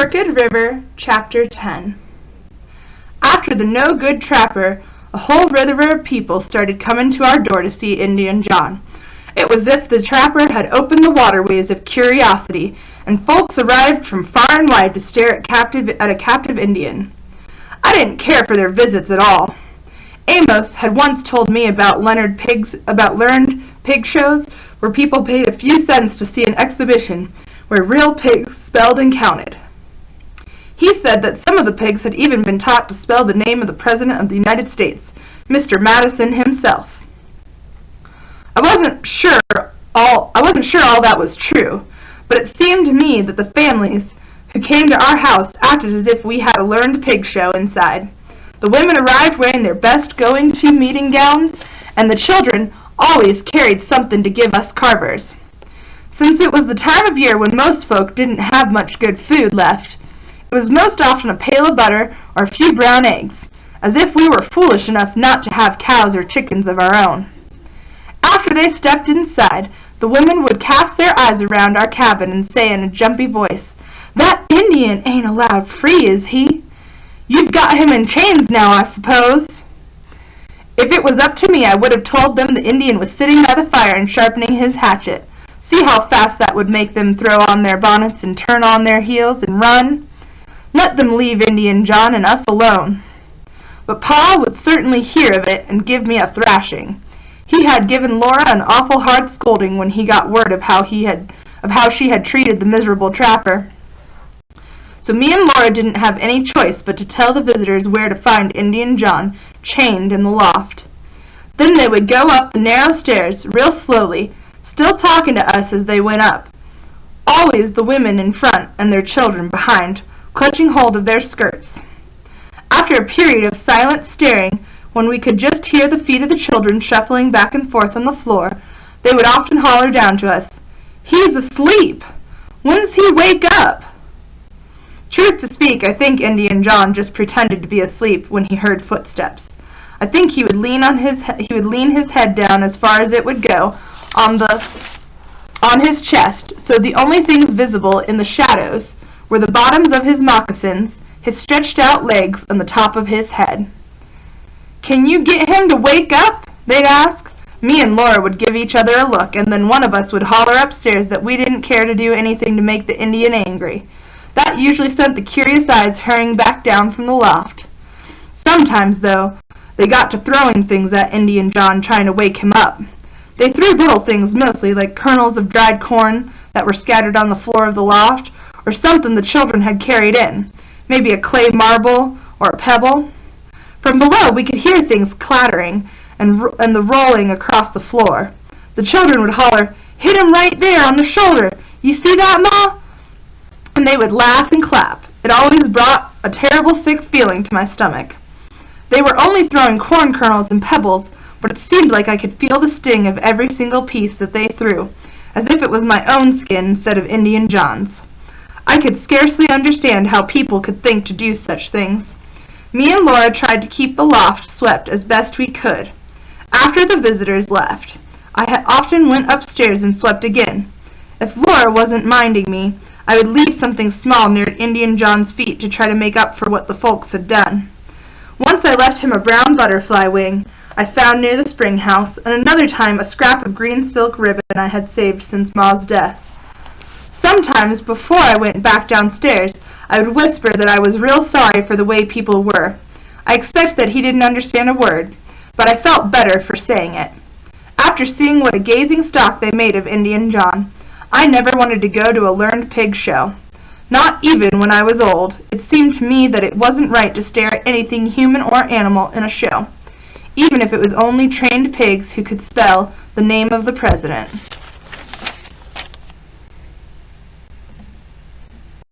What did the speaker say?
Crooked River, Chapter 10. After the no-good trapper, a whole river of people started coming to our door to see Indian John. It was as if the trapper had opened the waterways of curiosity, and folks arrived from far and wide to stare at a captive Indian. I didn't care for their visits at all. Amos had once told me about learned pig shows where people paid a few cents to see an exhibition where real pigs spelled and counted. He said that some of the pigs had even been taught to spell the name of the President of the United States, Mr. Madison himself. I wasn't sure all that was true, but it seemed to me that the families who came to our house acted as if we had a learned pig show inside. The women arrived wearing their best going-to meeting gowns, and the children always carried something to give us carvers. Since it was the time of year when most folk didn't have much good food left, it was most often a pail of butter or a few brown eggs, as if we were foolish enough not to have cows or chickens of our own. After they stepped inside, the women would cast their eyes around our cabin and say in a jumpy voice, "That Indian ain't allowed free, is he? You've got him in chains now, I suppose." If it was up to me, I would have told them the Indian was sitting by the fire and sharpening his hatchet. See how fast that would make them throw on their bonnets and turn on their heels and run? Let them leave Indian John and us alone. But Pa would certainly hear of it and give me a thrashing. He had given Laura an awful hard scolding when he got word of how she had treated the miserable trapper. So me and Laura didn't have any choice but to tell the visitors where to find Indian John, chained in the loft. Then they would go up the narrow stairs, real slowly, still talking to us as they went up. Always the women in front and their children behind, clutching hold of their skirts. After a period of silent staring, when we could just hear the feet of the children shuffling back and forth on the floor, they would often holler down to us, "He's asleep! When's he wake up?" Truth to speak, I think Indian John just pretended to be asleep when he heard footsteps. I think he would lean his head down as far as it would go on his chest, so the only things visible in the shadows were the bottoms of his moccasins, his stretched out legs, and the top of his head. "Can you get him to wake up?" they'd ask. Me and Laura would give each other a look, and then one of us would holler upstairs that we didn't care to do anything to make the Indian angry. That usually sent the curious eyes hurrying back down from the loft. Sometimes, though, they got to throwing things at Indian John trying to wake him up. They threw little things mostly, like kernels of dried corn that were scattered on the floor of the loft, or something the children had carried in, maybe a clay marble or a pebble. From below we could hear things clattering and the rolling across the floor. The children would holler, "Hit him right there on the shoulder! You see that, Ma?" And they would laugh and clap. It always brought a terrible sick feeling to my stomach. They were only throwing corn kernels and pebbles, but it seemed like I could feel the sting of every single piece that they threw, as if it was my own skin instead of Indian John's. I could scarcely understand how people could think to do such things. Me and Laura tried to keep the loft swept as best we could. After the visitors left, I often went upstairs and swept again. If Laura wasn't minding me, I would leave something small near Indian John's feet to try to make up for what the folks had done. Once I left him a brown butterfly wing I found near the spring house, and another time a scrap of green silk ribbon I had saved since Ma's death. Sometimes, before I went back downstairs, I would whisper that I was real sorry for the way people were. I expect that he didn't understand a word, but I felt better for saying it. After seeing what a gazing stock they made of Indian John, I never wanted to go to a learned pig show. Not even when I was old. It seemed to me that it wasn't right to stare at anything human or animal in a show, even if it was only trained pigs who could spell the name of the president.